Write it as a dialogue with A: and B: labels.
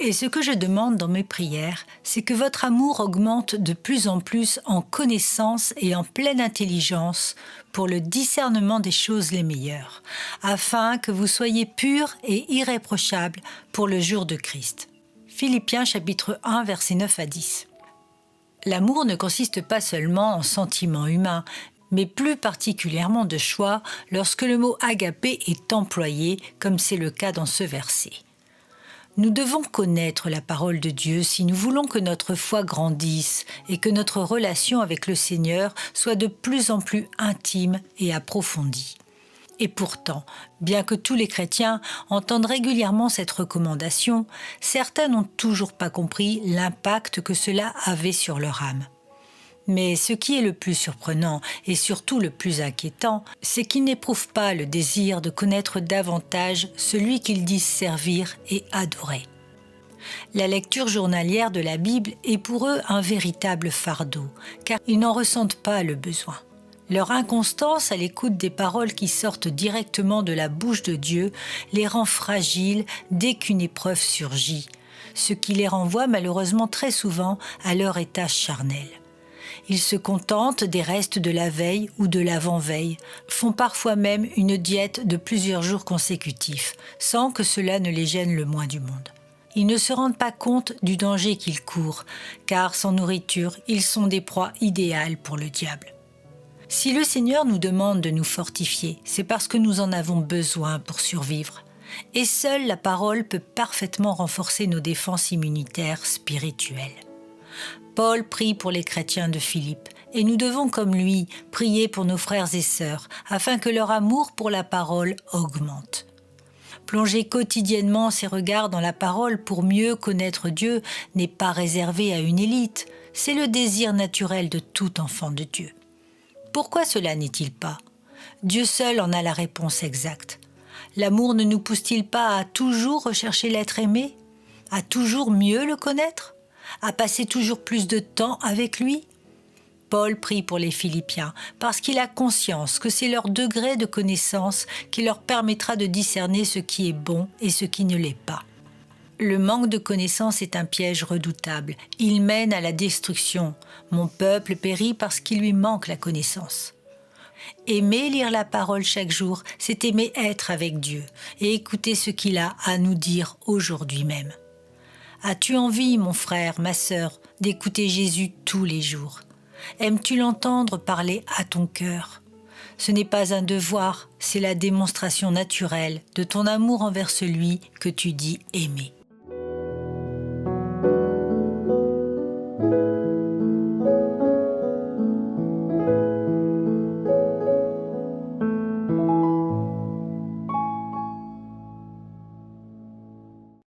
A: Et ce que je demande dans mes prières, c'est que votre amour augmente de plus en plus en connaissance et en pleine intelligence pour le discernement des choses les meilleures, afin que vous soyez purs et irréprochables pour le jour de Christ. Philippiens chapitre 1, versets 9 à 10. L'amour ne consiste pas seulement en sentiments humains, mais plus particulièrement de choix lorsque le mot agapé est employé, comme c'est le cas dans ce verset. Nous devons connaître la parole de Dieu si nous voulons que notre foi grandisse et que notre relation avec le Seigneur soit de plus en plus intime et approfondie. Et pourtant, bien que tous les chrétiens entendent régulièrement cette recommandation, certains n'ont toujours pas compris l'impact que cela avait sur leur âme. Mais ce qui est le plus surprenant et surtout le plus inquiétant, c'est qu'ils n'éprouvent pas le désir de connaître davantage celui qu'ils disent servir et adorer. La lecture journalière de la Bible est pour eux un véritable fardeau, car ils n'en ressentent pas le besoin. Leur inconstance à l'écoute des paroles qui sortent directement de la bouche de Dieu les rend fragiles dès qu'une épreuve surgit, ce qui les renvoie malheureusement très souvent à leur état charnel. Ils se contentent des restes de la veille ou de l'avant-veille, font parfois même une diète de plusieurs jours consécutifs, sans que cela ne les gêne le moins du monde. Ils ne se rendent pas compte du danger qu'ils courent, car sans nourriture, ils sont des proies idéales pour le diable. Si le Seigneur nous demande de nous fortifier, c'est parce que nous en avons besoin pour survivre. Et seule la parole peut parfaitement renforcer nos défenses immunitaires spirituelles. Paul prie pour les chrétiens de Philippe, et nous devons, comme lui, prier pour nos frères et sœurs, afin que leur amour pour la parole augmente. Plonger quotidiennement ses regards dans la parole pour mieux connaître Dieu n'est pas réservé à une élite, c'est le désir naturel de tout enfant de Dieu. Pourquoi cela n'est-il pas ? Dieu seul en a la réponse exacte. L'amour ne nous pousse-t-il pas à toujours rechercher l'être aimé ? À toujours mieux le connaître ? À passer toujours plus de temps avec lui ? Paul prie pour les Philippiens parce qu'il a conscience que c'est leur degré de connaissance qui leur permettra de discerner ce qui est bon et ce qui ne l'est pas. Le manque de connaissance est un piège redoutable. Il mène à la destruction. Mon peuple périt parce qu'il lui manque la connaissance. Aimer lire la parole chaque jour, c'est aimer être avec Dieu et écouter ce qu'il a à nous dire aujourd'hui même. As-tu envie, mon frère, ma sœur, d'écouter Jésus tous les jours ? Aimes-tu l'entendre parler à ton cœur ? Ce n'est pas un devoir, c'est la démonstration naturelle de ton amour envers celui que tu dis aimer.